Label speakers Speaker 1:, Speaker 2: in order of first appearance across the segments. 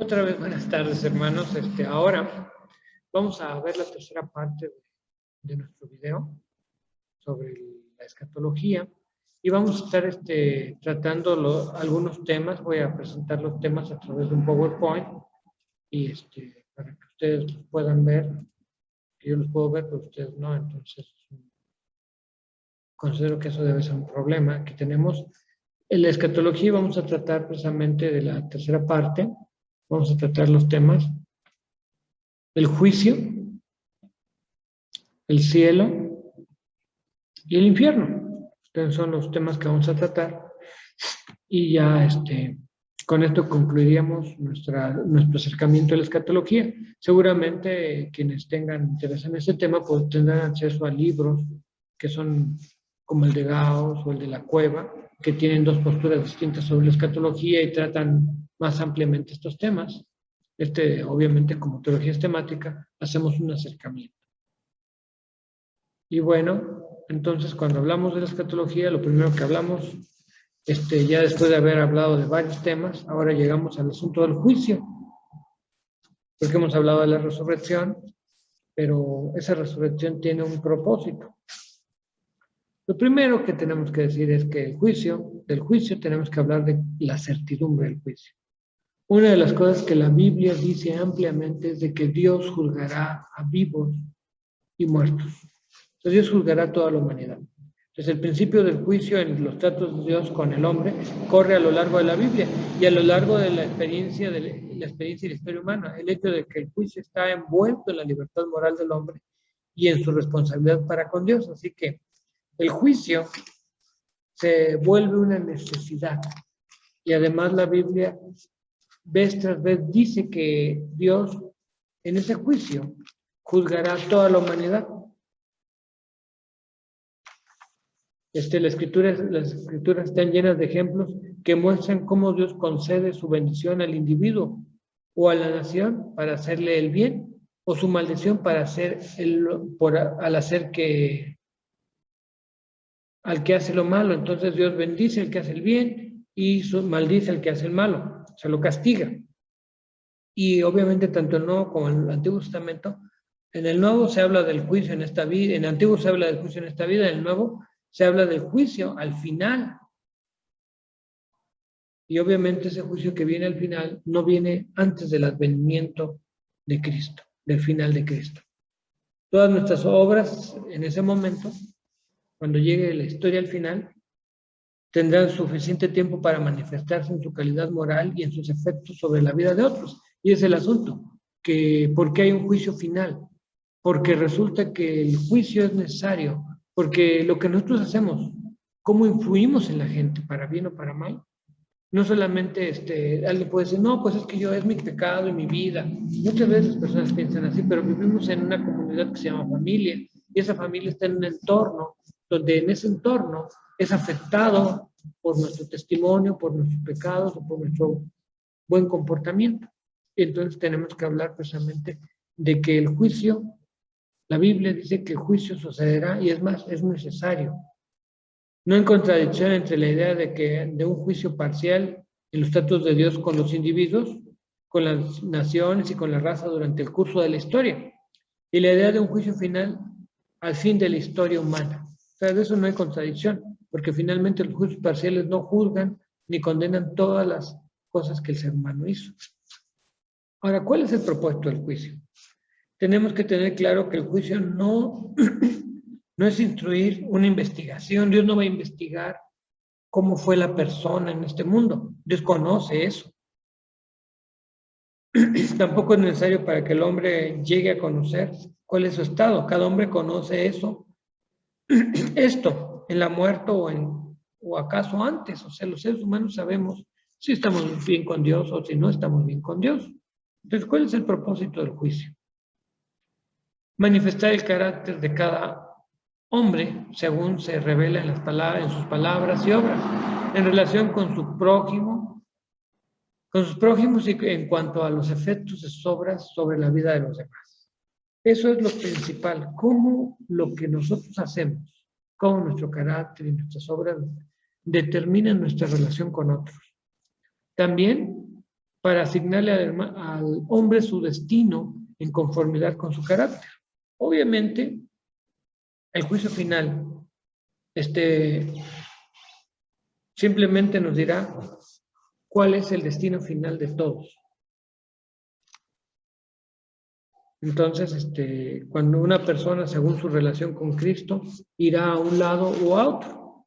Speaker 1: Otra vez, buenas tardes, hermanos. Ahora vamos a ver la tercera parte de nuestro video sobre la escatología y vamos a estar tratando algunos temas. Voy a presentar los temas a través de un PowerPoint y para que ustedes los puedan ver, que yo los puedo ver, pero ustedes no. Entonces, considero que eso debe ser un problema. Aquí tenemos en la escatología. Vamos a tratar precisamente de la tercera parte. Vamos a tratar los temas del juicio, el cielo y el infierno. Estos son los temas que vamos a tratar. Y ya con esto concluiríamos nuestro acercamiento a la escatología. Seguramente quienes tengan interés en este tema pues tendrán acceso a libros que son como el de Gauss o el de la Cueva, que tienen dos posturas distintas sobre la escatología y tratan más ampliamente estos temas. Obviamente, como teología es temática, hacemos un acercamiento. Y bueno, entonces cuando hablamos de la escatología, lo primero que hablamos, ya después de haber hablado de varios temas, ahora llegamos al asunto del juicio, porque hemos hablado de la resurrección, pero esa resurrección tiene un propósito. Lo primero que tenemos que decir es que del juicio tenemos que hablar de la certidumbre del juicio. Una de las cosas que la Biblia dice ampliamente es de que Dios juzgará a vivos y muertos. Entonces Dios juzgará a toda la humanidad. Entonces el principio del juicio en los tratos de Dios con el hombre corre a lo largo de la Biblia y a lo largo de la experiencia y la historia humana. El hecho de que el juicio está envuelto en la libertad moral del hombre y en su responsabilidad para con Dios. Así que el juicio se vuelve una necesidad. Y además la Biblia vez tras vez dice que Dios en ese juicio juzgará a toda la humanidad. Las escrituras están llenas de ejemplos que muestran cómo Dios concede su bendición al individuo o a la nación para hacerle el bien, o su maldición para hacer al que hace lo malo. Entonces Dios bendice al que hace el bien y maldice al que hace el malo, se lo castiga. Y obviamente tanto el Nuevo como el Antiguo Testamento, en el Nuevo se habla del juicio en esta vida, en el Antiguo se habla del juicio en esta vida, en el Nuevo se habla del juicio al final. Y obviamente ese juicio que viene al final no viene antes del advenimiento de Cristo, del final de Cristo. Todas nuestras obras en ese momento, cuando llegue la historia al final, tendrán suficiente tiempo para manifestarse en su calidad moral y en sus efectos sobre la vida de otros. Y es el asunto, que ¿por qué hay un juicio final? Porque resulta que el juicio es necesario, porque lo que nosotros hacemos, cómo influimos en la gente, para bien o para mal, no solamente alguien puede decir, no, pues es que es mi pecado y mi vida. Muchas veces las personas piensan así, pero vivimos en una comunidad que se llama familia, y esa familia está en un entorno, donde en ese entorno es afectado por nuestro testimonio, por nuestros pecados o por nuestro buen comportamiento. Y entonces tenemos que hablar precisamente de que el juicio, la Biblia dice que el juicio sucederá y es más, es necesario. No hay contradicción entre la idea de un juicio parcial en los tratos de Dios con los individuos, con las naciones y con la raza durante el curso de la historia, y la idea de un juicio final al fin de la historia humana. O sea, de eso no hay contradicción, porque finalmente los juicios parciales no juzgan ni condenan todas las cosas que el ser humano hizo. Ahora, ¿cuál es el propósito del juicio? Tenemos que tener claro que el juicio no es instruir una investigación. Dios no va a investigar cómo fue la persona en este mundo. Dios conoce eso. Tampoco es necesario para que el hombre llegue a conocer cuál es su estado. Cada hombre conoce eso, esto, en la muerte o acaso antes. O sea, los seres humanos sabemos si estamos bien con Dios o si no estamos bien con Dios. Entonces, ¿cuál es el propósito del juicio? Manifestar el carácter de cada hombre según se revela en sus palabras y obras, en relación con su prójimo, con sus prójimos y en cuanto a los efectos de sus obras sobre la vida de los demás. Eso es lo principal, cómo lo que nosotros hacemos, cómo nuestro carácter y nuestras obras determinan nuestra relación con otros. También para asignarle al hombre su destino en conformidad con su carácter. Obviamente, el juicio final simplemente nos dirá cuál es el destino final de todos. Entonces, cuando una persona, según su relación con Cristo, irá a un lado o a otro.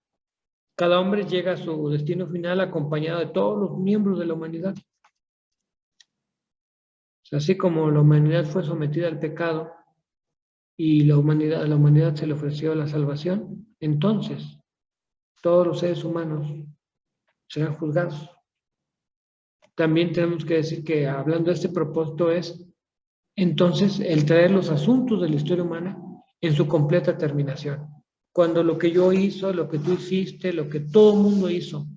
Speaker 1: Cada hombre llega a su destino final acompañado de todos los miembros de la humanidad. Así como la humanidad fue sometida al pecado y a la humanidad se le ofreció la salvación, entonces todos los seres humanos serán juzgados. También tenemos que decir que, hablando de este propósito, es entonces el traer los asuntos de la historia humana en su completa terminación. Cuando lo que yo hizo, lo que tú hiciste, lo que todo el mundo hizo,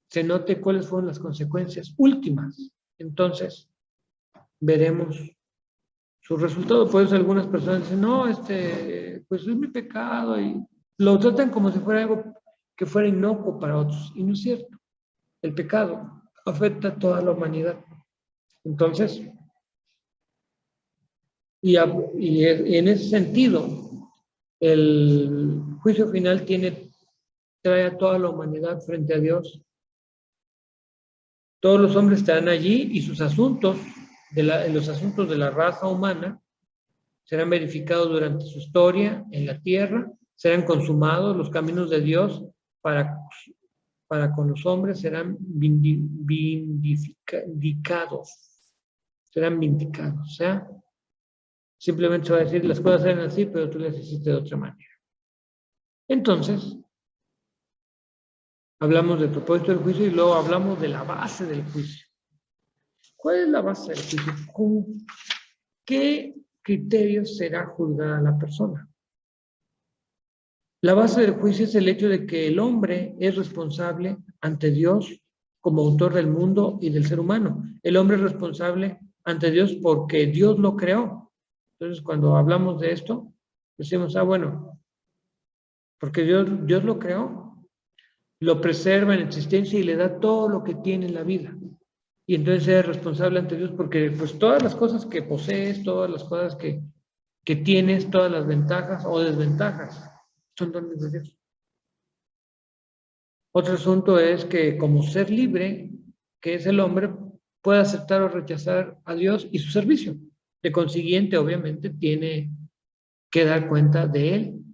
Speaker 1: se note cuáles fueron las consecuencias últimas, entonces veremos su resultado. Por eso algunas personas dicen, no, pues es mi pecado, y lo tratan como si fuera algo que fuera inocuo para otros, y no es cierto. El pecado afecta a toda la humanidad. Entonces, y en ese sentido, el juicio final trae a toda la humanidad frente a Dios. Todos los hombres estarán allí y sus asuntos, los asuntos de la raza humana, serán verificados durante su historia en la tierra, serán consumados los caminos de Dios para con los hombres, serán vindicados. Serán vindicados. O sea, simplemente se va a decir, las cosas eran así, pero tú las hiciste de otra manera. Entonces, hablamos del propósito del juicio y luego hablamos de la base del juicio. ¿Cuál es la base del juicio? ¿Con qué criterios será juzgada la persona? La base del juicio es el hecho de que el hombre es responsable ante Dios como autor del mundo y del ser humano. El hombre es responsable ante Dios porque Dios lo creó. Entonces, cuando hablamos de esto, decimos, bueno, porque Dios lo creó, lo preserva en existencia y le da todo lo que tiene en la vida. Y entonces eres responsable ante Dios porque pues todas las cosas que posees, todas las cosas que tienes, todas las ventajas o desventajas, son dones de Dios. Otro asunto es que como ser libre, que es el hombre, puede aceptar o rechazar a Dios y su servicio. De consiguiente, obviamente, tiene que dar cuenta de él,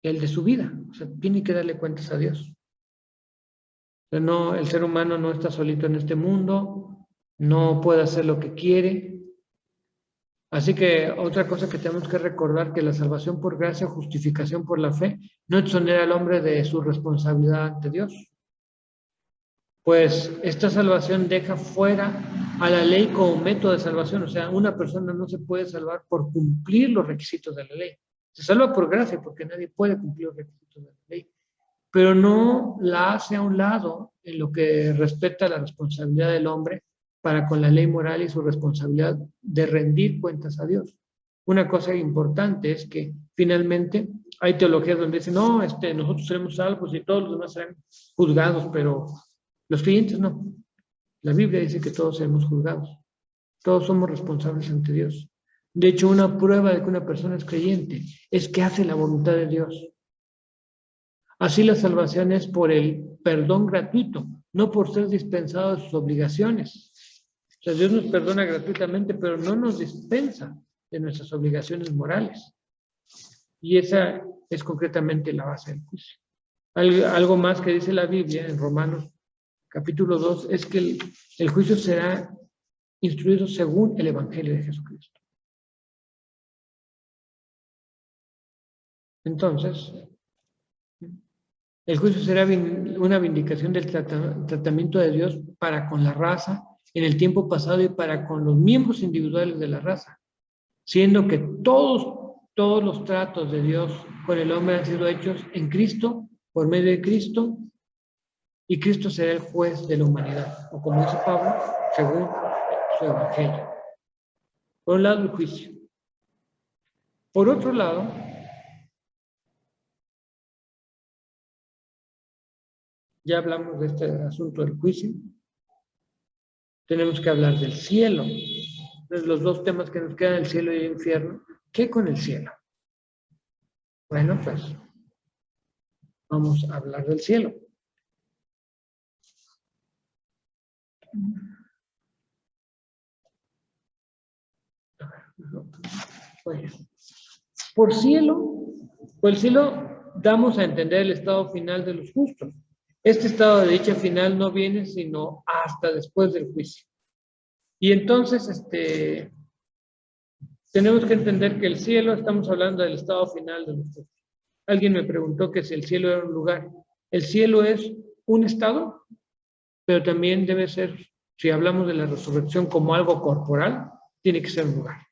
Speaker 1: el de su vida. O sea, tiene que darle cuentas a Dios. O sea, no, el ser humano no está solito en este mundo, no puede hacer lo que quiere. Así que otra cosa que tenemos que recordar, que la salvación por gracia, justificación por la fe, no exonera al hombre de su responsabilidad ante Dios. Pues esta salvación deja fuera a la ley como método de salvación. O sea, una persona no se puede salvar por cumplir los requisitos de la ley. Se salva por gracia porque nadie puede cumplir los requisitos de la ley. Pero no la hace a un lado en lo que respecta a la responsabilidad del hombre para con la ley moral y su responsabilidad de rendir cuentas a Dios. Una cosa importante es que finalmente hay teologías donde dicen, no, nosotros seremos salvos y todos los demás serán juzgados, pero los creyentes no. La Biblia dice que todos seremos juzgados. Todos somos responsables ante Dios. De hecho, una prueba de que una persona es creyente es que hace la voluntad de Dios. Así la salvación es por el perdón gratuito, no por ser dispensado de sus obligaciones. O sea, Dios nos perdona gratuitamente, pero no nos dispensa de nuestras obligaciones morales. Y esa es concretamente la base del juicio. Algo más que dice la Biblia en Romanos capítulo 2 es que el juicio será instruido según el Evangelio de Jesucristo. Entonces, el juicio será una vindicación del tratamiento de Dios para con la raza en el tiempo pasado y para con los miembros individuales de la raza, siendo que todos los tratos de Dios con el hombre han sido hechos en Cristo, por medio de Cristo, y Cristo será el juez de la humanidad, o como dice Pablo, según su evangelio. Por un lado, el juicio. Por otro lado, ya hablamos de este asunto del juicio. tenemos que hablar del cielo. Entonces, los dos temas que nos quedan, el cielo y el infierno. ¿Qué con el cielo? Bueno, pues vamos a hablar del cielo. Por cielo, por el cielo damos a entender el estado final de los justos. Este estado de dicha final no viene sino hasta después del juicio. Y entonces, tenemos que entender que el cielo, estamos hablando del estado final de los justos. Alguien me preguntó que si el cielo era un lugar. El cielo es un estado, pero también debe ser, si hablamos de la resurrección como algo corporal, tiene que ser un lugar.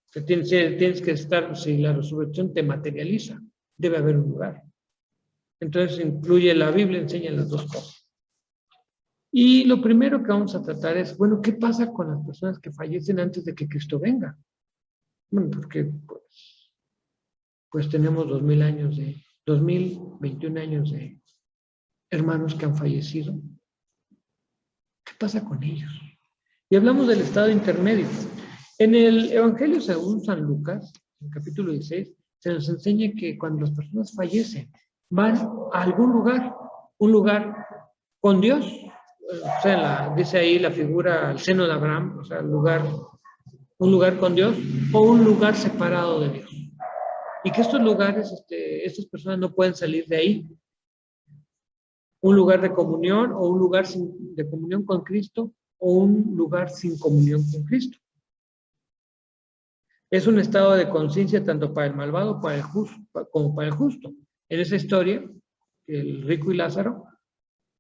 Speaker 1: O sea, tienes que estar, si la resurrección te materializa, debe haber un lugar. Entonces incluye la Biblia, enseña las dos cosas. Y lo primero que vamos a tratar es, bueno, ¿qué pasa con las personas que fallecen antes de que Cristo venga? Bueno, porque pues tenemos 2021 años de hermanos que han fallecido. ¿Qué pasa con ellos? Y hablamos del estado intermedio. En el Evangelio según San Lucas, en el capítulo 16, se nos enseña que cuando las personas fallecen, van a algún lugar, un lugar con Dios. O sea, dice ahí la figura, el seno de Abraham, o sea, un lugar con Dios o un lugar separado de Dios. Y que estos lugares, estas personas no pueden salir de ahí. Un lugar de comunión o un lugar de comunión con Cristo o un lugar sin comunión con Cristo. Es un estado de conciencia tanto para el malvado como para el justo. En esa historia, el rico y Lázaro,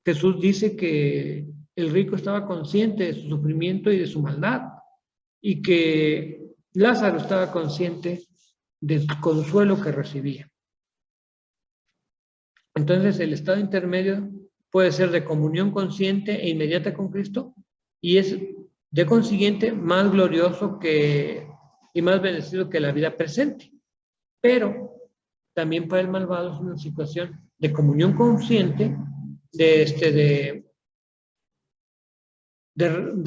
Speaker 1: Jesús dice que el rico estaba consciente de su sufrimiento y de su maldad, y que Lázaro estaba consciente del consuelo que recibía. Entonces, el estado intermedio puede ser de comunión consciente e inmediata con Cristo, y es de consiguiente más glorioso y más bendecido que la vida presente. Pero también para el malvado es una situación de comunión consciente, de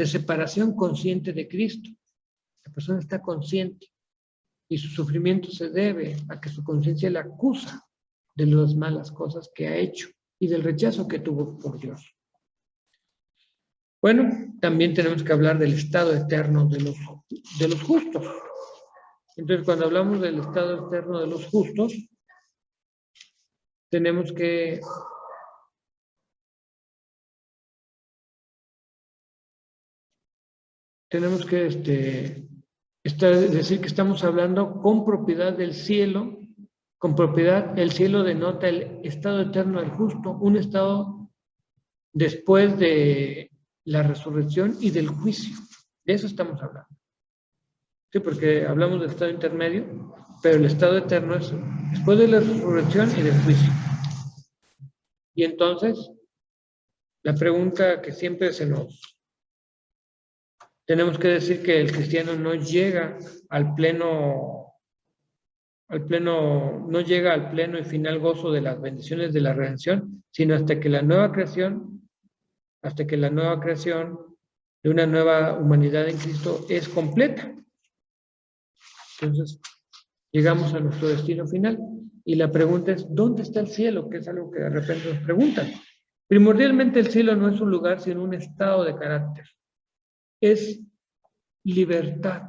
Speaker 1: separación consciente de Cristo. La persona está consciente y su sufrimiento se debe a que su conciencia le acusa de las malas cosas que ha hecho y del rechazo que tuvo por Dios. Bueno, también tenemos que hablar del estado eterno de los justos. Entonces, cuando hablamos del estado eterno de los justos, tenemos que decir que estamos hablando con propiedad del cielo. Con propiedad, el cielo denota el estado eterno del justo, un estado después de la resurrección y del juicio. De eso estamos hablando. Sí, porque hablamos del estado intermedio, pero el estado eterno es después de la resurrección y del juicio. Y entonces, la pregunta que siempre tenemos que decir que el cristiano no llega al pleno y final gozo de las bendiciones de la redención, sino hasta que la nueva creación de una nueva humanidad en Cristo es completa. Entonces, llegamos a nuestro destino final. Y la pregunta es, ¿dónde está el cielo? Que es algo que de repente nos preguntan. Primordialmente el cielo no es un lugar, sino un estado de carácter. Es libertad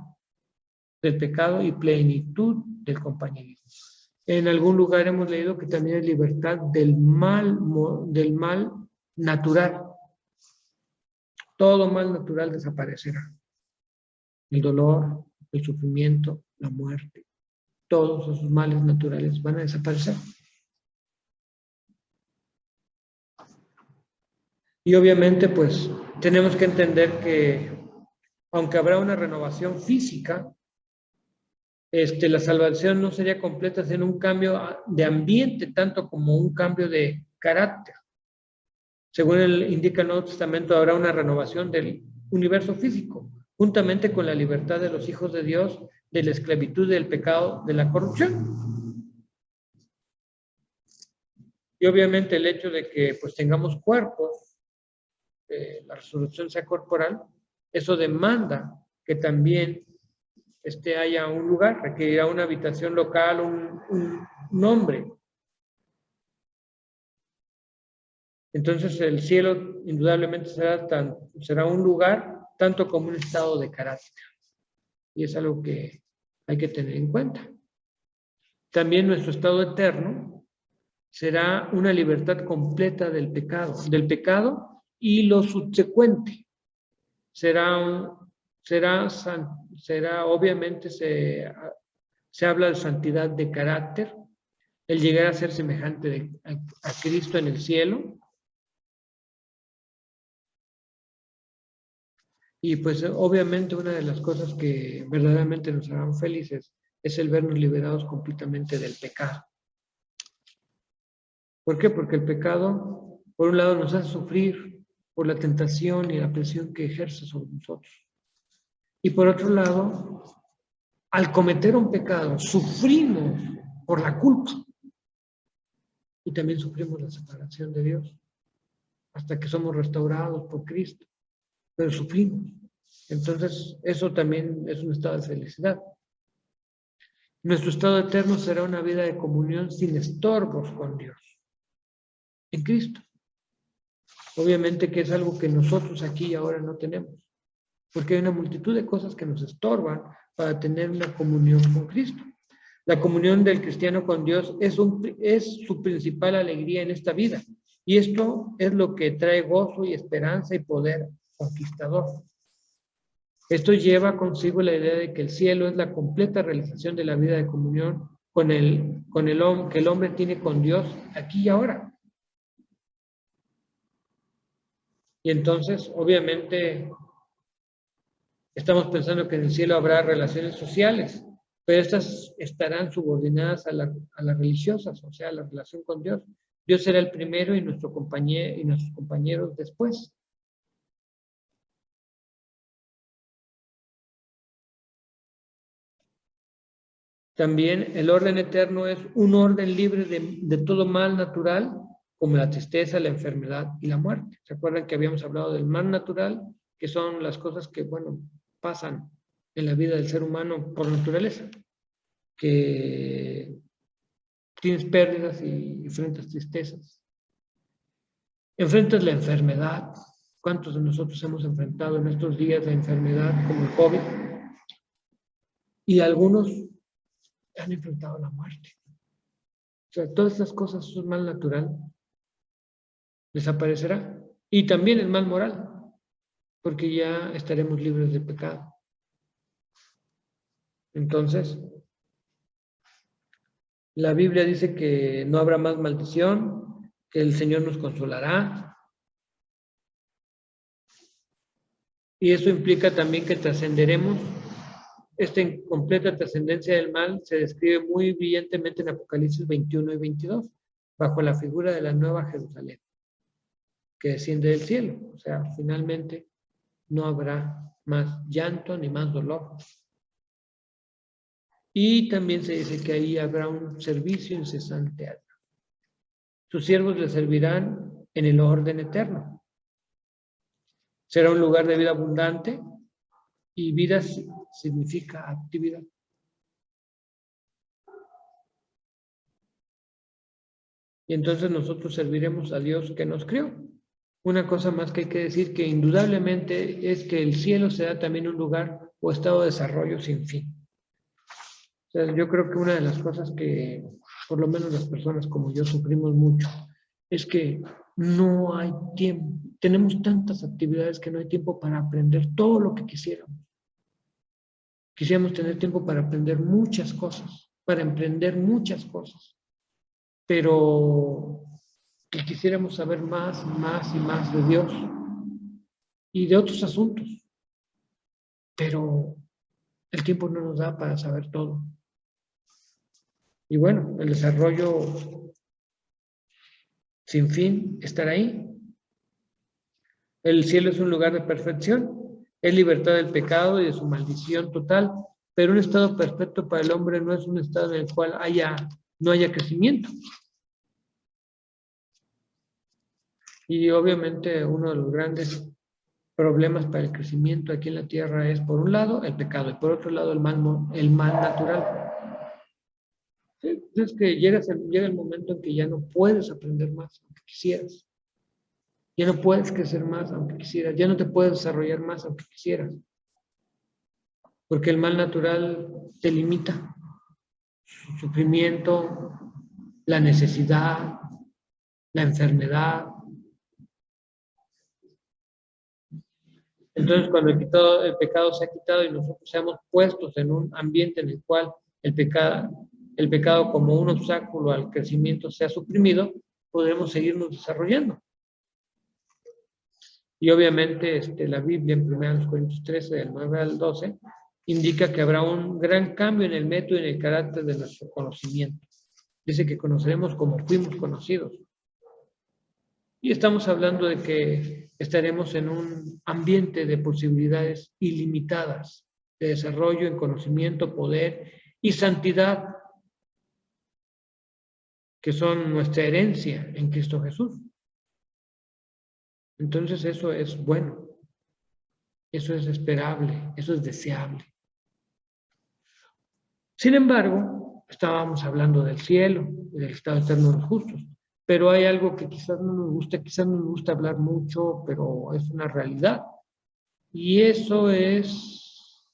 Speaker 1: del pecado y plenitud del compañerismo. En algún lugar hemos leído que también es libertad del mal natural. Todo mal natural desaparecerá. El dolor, el sufrimiento, la muerte, todos esos males naturales van a desaparecer. Y obviamente, pues, tenemos que entender que, aunque habrá una renovación física, la salvación no sería completa sin un cambio de ambiente, tanto como un cambio de carácter. Según indica el Nuevo Testamento, habrá una renovación del universo físico, juntamente con la libertad de los hijos de Dios, de la esclavitud, del pecado, de la corrupción. Y obviamente el hecho de que pues tengamos cuerpos la resurrección sea corporal, eso demanda que también haya un lugar, requerirá una habitación local, un hombre. Entonces el cielo indudablemente será un lugar tanto como un estado de carácter. Y es algo que hay que tener en cuenta. También nuestro estado eterno será una libertad completa del pecado y lo subsecuente. Obviamente se habla de santidad de carácter, el llegar a ser semejante a Cristo en el cielo. Y pues obviamente una de las cosas que verdaderamente nos harán felices es el vernos liberados completamente del pecado. ¿Por qué? Porque el pecado, por un lado, nos hace sufrir por la tentación y la presión que ejerce sobre nosotros. Y por otro lado, al cometer un pecado, sufrimos por la culpa. Y también sufrimos la separación de Dios, hasta que somos restaurados por Cristo. Pero sufrimos. Entonces, eso también es un estado de felicidad. Nuestro estado eterno será una vida de comunión sin estorbos con Dios, en Cristo. Obviamente que es algo que nosotros aquí y ahora no tenemos, porque hay una multitud de cosas que nos estorban para tener una comunión con Cristo. La comunión del cristiano con Dios es su principal alegría en esta vida, y esto es lo que trae gozo y esperanza y poder conquistador. Esto lleva consigo la idea de que el cielo es la completa realización de la vida de comunión que el hombre tiene con Dios aquí y ahora. Y entonces, obviamente, estamos pensando que en el cielo habrá relaciones sociales, pero estas estarán subordinadas a las religiosas, o sea, a la relación con Dios. Dios será el primero y nuestros compañeros después. También el orden eterno es un orden libre de todo mal natural, como la tristeza, la enfermedad y la muerte. ¿Se acuerdan que habíamos hablado del mal natural? Que son las cosas que, pasan en la vida del ser humano por naturaleza. Que tienes pérdidas y enfrentas tristezas. Enfrentas la enfermedad. ¿Cuántos de nosotros hemos enfrentado en estos días la enfermedad como el COVID? Y algunos han enfrentado la muerte. O sea, todas estas cosas son mal natural. Desaparecerá. Y también el mal moral, porque ya estaremos libres de pecado. Entonces, la Biblia dice que no habrá más maldición, que el Señor nos consolará. Y eso implica también que trascenderemos. Esta incompleta trascendencia del mal se describe muy brillantemente en Apocalipsis 21 y 22, bajo la figura de la Nueva Jerusalén, que desciende del cielo. O sea, finalmente no habrá más llanto ni más dolor. Y también se dice que ahí habrá un servicio incesante a Dios. Sus siervos le servirán en el orden eterno. Será un lugar de vida abundante y vida significa actividad. Y entonces nosotros serviremos a Dios que nos creó. Una cosa más que hay que decir que indudablemente es que el cielo será también un lugar o estado de desarrollo sin fin. O sea, yo creo que una de las cosas que por lo menos las personas como yo sufrimos mucho es que no hay tiempo. Tenemos tantas actividades que no hay tiempo para aprender todo lo que quisiéramos. Quisiéramos tener tiempo para aprender muchas cosas, para emprender muchas cosas, pero quisiéramos saber más y más de Dios y de otros asuntos, pero el tiempo no nos da para saber todo. Y bueno, el desarrollo sin fin estará ahí. El cielo es un lugar de perfección, es libertad del pecado y de su maldición total, pero un estado perfecto para el hombre no es un estado en el cual no haya crecimiento. Y obviamente uno de los grandes problemas para el crecimiento aquí en la tierra es, por un lado, el pecado y por otro lado, el mal natural. Sí, es que llega el momento en que ya no puedes aprender más, aunque quisieras. Ya no puedes crecer más, aunque quisieras. Ya no te puedes desarrollar más, aunque quisieras. Porque el mal natural te limita. El sufrimiento, la necesidad, la enfermedad. Entonces, cuando el pecado se ha quitado y nosotros seamos puestos en un ambiente en el cual el pecado como un obstáculo al crecimiento se ha suprimido, podremos seguirnos desarrollando. Y obviamente la Biblia en 1 Corintios 13, del 9 al 12, indica que habrá un gran cambio en el método y en el carácter de nuestro conocimiento. Dice que conoceremos como fuimos conocidos. Y estamos hablando de que estaremos en un ambiente de posibilidades ilimitadas de desarrollo en conocimiento, poder y santidad, que son nuestra herencia en Cristo Jesús. Entonces eso es bueno, eso es esperable, eso es deseable. Sin embargo, estábamos hablando del cielo, del estado eterno de los justos, pero hay algo que quizás no nos gusta hablar mucho, pero es una realidad. Y eso es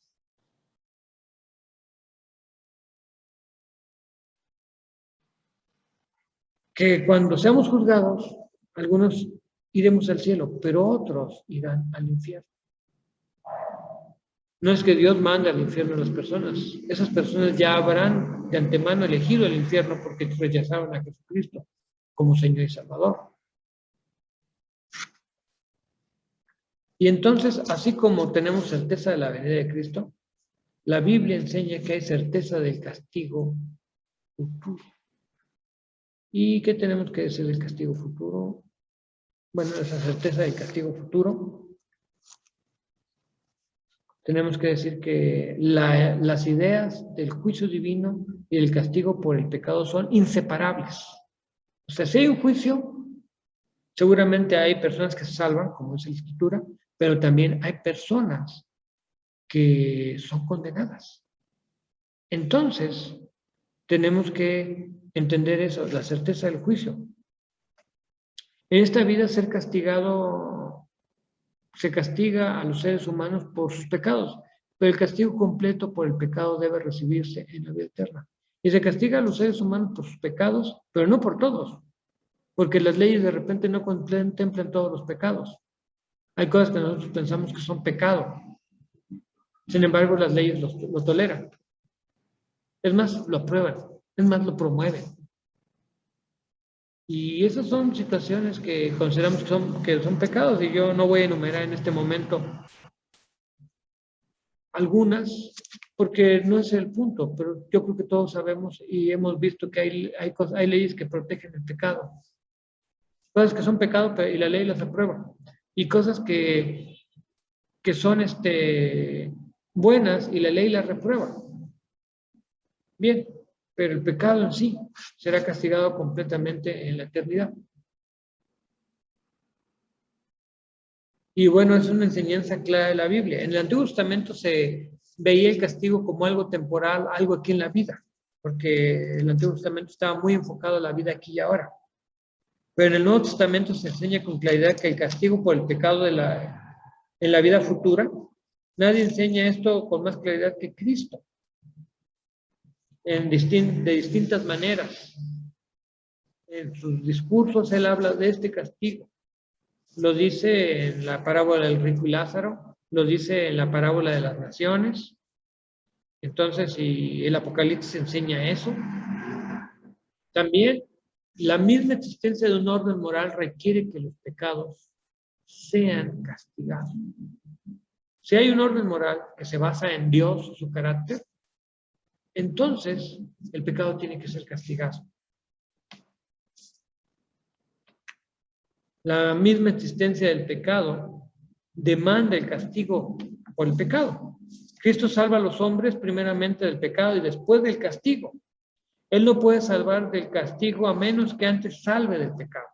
Speaker 1: que cuando seamos juzgados, algunos iremos al cielo, pero otros irán al infierno. No es que Dios mande al infierno a las personas. Esas personas ya habrán de antemano elegido el infierno porque rechazaron a Jesucristo como Señor y Salvador. Y entonces, así como tenemos certeza de la venida de Cristo, la Biblia enseña que hay certeza del castigo futuro. ¿Y qué tenemos que decir del castigo futuro? Bueno, esa certeza del castigo futuro, tenemos que decir que las ideas del juicio divino y el castigo por el pecado son inseparables. O sea, si hay un juicio, seguramente hay personas que se salvan, como dice la Escritura, pero también hay personas que son condenadas. Entonces, tenemos que entender eso, la certeza del juicio. En esta vida ser castigado, se castiga a los seres humanos por sus pecados, pero el castigo completo por el pecado debe recibirse en la vida eterna. Y se castiga a los seres humanos por sus pecados, pero no por todos, porque las leyes de repente no contemplan todos los pecados. Hay cosas que nosotros pensamos que son pecado, sin embargo las leyes lo toleran. Es más, lo aprueban, es más, lo promueven. Y esas son situaciones que consideramos que son pecados, y yo no voy a enumerar en este momento algunas, porque no es el punto, pero yo creo que todos sabemos y hemos visto que hay leyes que protegen el pecado. Cosas que son pecado y la ley las aprueba. Y cosas que son buenas y la ley las reprueba. Bien, pero el pecado en sí será castigado completamente en la eternidad. Y bueno, es una enseñanza clara de la Biblia. En el Antiguo Testamento se veía el castigo como algo temporal, algo aquí en la vida, porque el Antiguo Testamento estaba muy enfocado en la vida aquí y ahora. Pero en el Nuevo Testamento se enseña con claridad que el castigo por el pecado en la vida futura, nadie enseña esto con más claridad que Cristo, de distintas maneras. En sus discursos él habla de este castigo. Lo dice en la parábola del rico y Lázaro, lo dice en la parábola de las naciones. Entonces, si el Apocalipsis enseña eso, también la misma existencia de un orden moral requiere que los pecados sean castigados. Si hay un orden moral que se basa en Dios, su carácter, entonces el pecado tiene que ser castigado. La misma existencia del pecado demanda el castigo por el pecado. Cristo salva a los hombres primeramente del pecado y después del castigo. Él no puede salvar del castigo a menos que antes salve del pecado.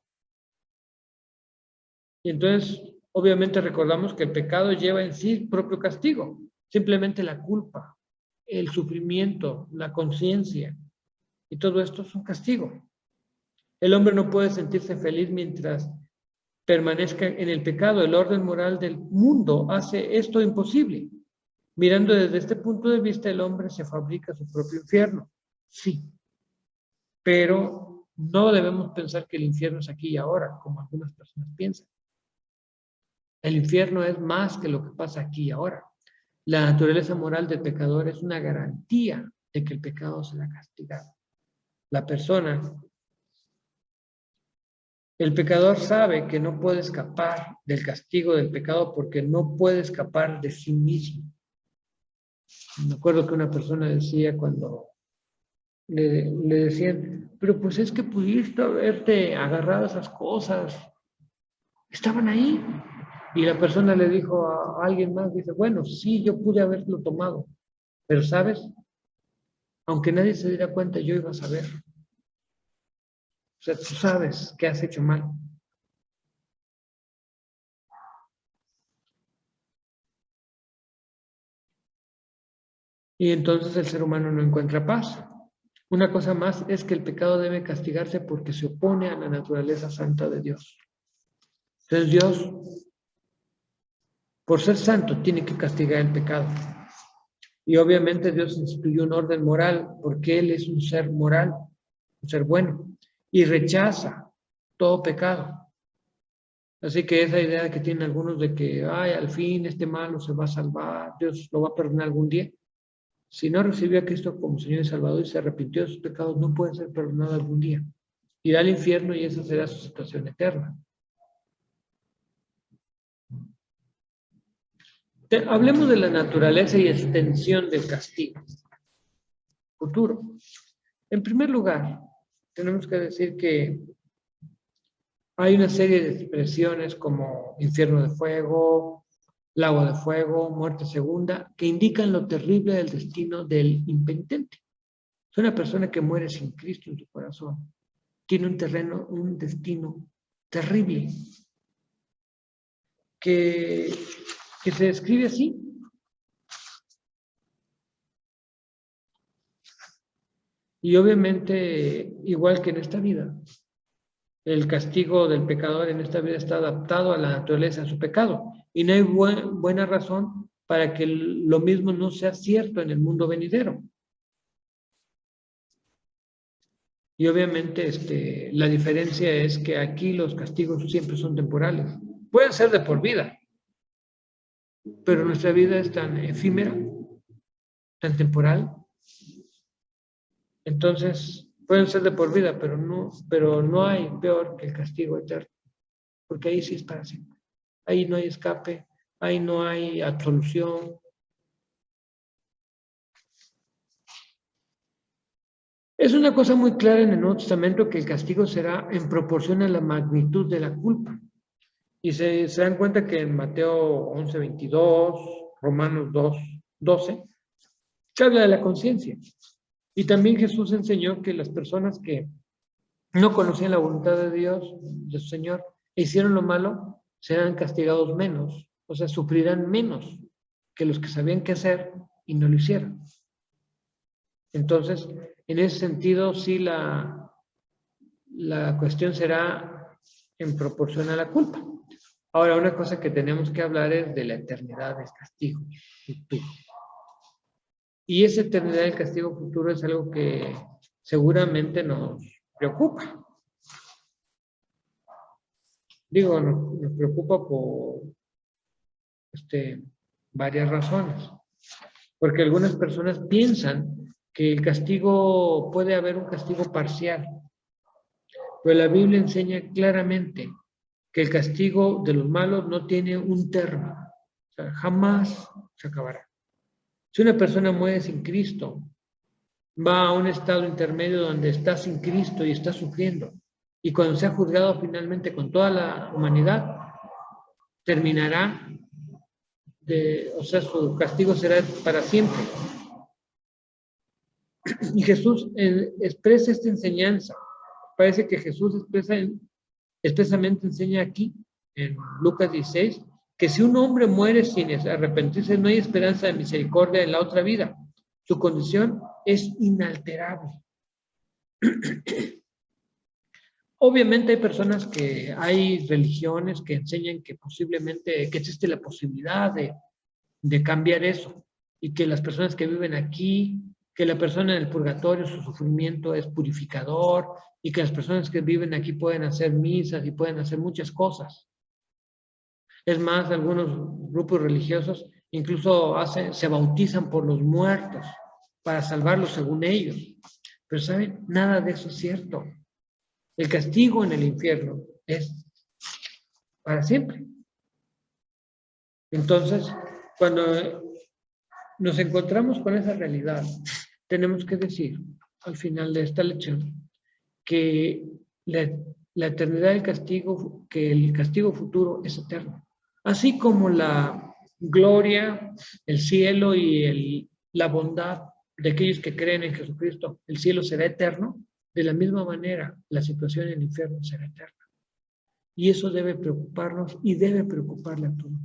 Speaker 1: Y entonces, obviamente recordamos que el pecado lleva en sí propio castigo. Simplemente la culpa, el sufrimiento, la conciencia, y todo esto es un castigo. El hombre no puede sentirse feliz mientras permanezca en el pecado. El orden moral del mundo hace esto imposible. Mirando desde este punto de vista, el hombre se fabrica su propio infierno. Sí, pero no debemos pensar que el infierno es aquí y ahora, como algunas personas piensan. El infierno es más que lo que pasa aquí y ahora. La naturaleza moral del pecador es una garantía de que el pecado será castigado. La persona, el pecador sabe que no puede escapar del castigo del pecado porque no puede escapar de sí mismo. Me acuerdo que una persona decía cuando le decían, pero pues es que pudiste haberte agarrado esas cosas, estaban ahí. Y la persona le dijo a alguien más, dice, bueno, sí, yo pude haberlo tomado, pero ¿sabes? Aunque nadie se diera cuenta, yo iba a saber. O sea, tú sabes que has hecho mal. Y entonces el ser humano no encuentra paz. Una cosa más es que el pecado debe castigarse porque se opone a la naturaleza santa de Dios. Entonces Dios, por ser santo, tiene que castigar el pecado. Y obviamente Dios instituyó un orden moral porque Él es un ser moral, un ser bueno, y rechaza todo pecado. Así que esa idea que tienen algunos de que, ay, al fin este malo se va a salvar, Dios lo va a perdonar algún día. Si no recibió a Cristo como Señor y Salvador y se arrepintió de sus pecados, no puede ser perdonado algún día. Irá al infierno y esa será su situación eterna. Hablemos de la naturaleza y extensión del castigo futuro. En primer lugar, tenemos que decir que hay una serie de expresiones como infierno de fuego, lago de fuego, muerte segunda, que indican lo terrible del destino del impenitente. Es una persona que muere sin Cristo en su corazón. Tiene un destino terrible, que, que se describe así. Y obviamente, igual que en esta vida, el castigo del pecador en esta vida está adaptado a la naturaleza de su pecado. Y no hay buena razón para que lo mismo no sea cierto en el mundo venidero. Y obviamente la diferencia es que aquí los castigos siempre son temporales. Pueden ser de por vida, pero nuestra vida es tan efímera, tan temporal. Entonces, pueden ser de por vida, pero no hay peor que el castigo eterno, porque ahí sí es para siempre. Ahí no hay escape, ahí no hay absolución. Es una cosa muy clara en el Nuevo Testamento que el castigo será en proporción a la magnitud de la culpa. Y se dan cuenta que en Mateo 11:22, Romanos 2:12, se habla de la conciencia. Y también Jesús enseñó que las personas que no conocían la voluntad de Dios, de su Señor, e hicieron lo malo, serán castigados menos, o sea, sufrirán menos que los que sabían qué hacer y no lo hicieron. Entonces, en ese sentido, sí la cuestión será en proporción a la culpa. Ahora, una cosa que tenemos que hablar es de la eternidad del castigo futuro. Y esa eternidad del castigo futuro es algo que seguramente nos preocupa. Digo, nos preocupa por varias razones. Porque algunas personas piensan que el castigo, puede haber un castigo parcial. Pero la Biblia enseña claramente que el castigo de los malos no tiene un término. O sea, jamás se acabará. Si una persona muere sin Cristo, va a un estado intermedio donde está sin Cristo y está sufriendo. Y cuando sea juzgado finalmente con toda la humanidad, terminará o sea, su castigo será para siempre. Y Jesús expresa esta enseñanza. Parece que Jesús expresamente enseña aquí en Lucas 16, que si un hombre muere sin arrepentirse, no hay esperanza de misericordia en la otra vida. Su condición es inalterable. Obviamente hay personas hay religiones que enseñan que posiblemente, que existe la posibilidad de cambiar eso y que las personas que viven aquí, que la persona en el purgatorio, su sufrimiento es purificador y que las personas que viven aquí pueden hacer misas y pueden hacer muchas cosas. Es más, algunos grupos religiosos incluso se bautizan por los muertos para salvarlos según ellos. Pero ¿saben? Nada de eso es cierto. El castigo en el infierno es para siempre. Entonces, cuando nos encontramos con esa realidad, tenemos que decir al final de esta lección que la eternidad del castigo, que el castigo futuro es eterno. Así como la gloria, el cielo y la bondad de aquellos que creen en Jesucristo, el cielo será eterno, de la misma manera la situación en el infierno será eterna. Y eso debe preocuparnos y debe preocuparle a todos.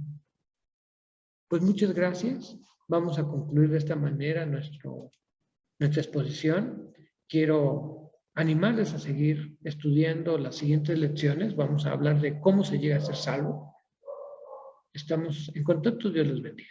Speaker 1: Pues muchas gracias. Vamos a concluir de esta manera nuestra exposición. Quiero animarles a seguir estudiando las siguientes lecciones. Vamos a hablar de cómo se llega a ser salvo. Estamos en contacto. Dios les bendiga.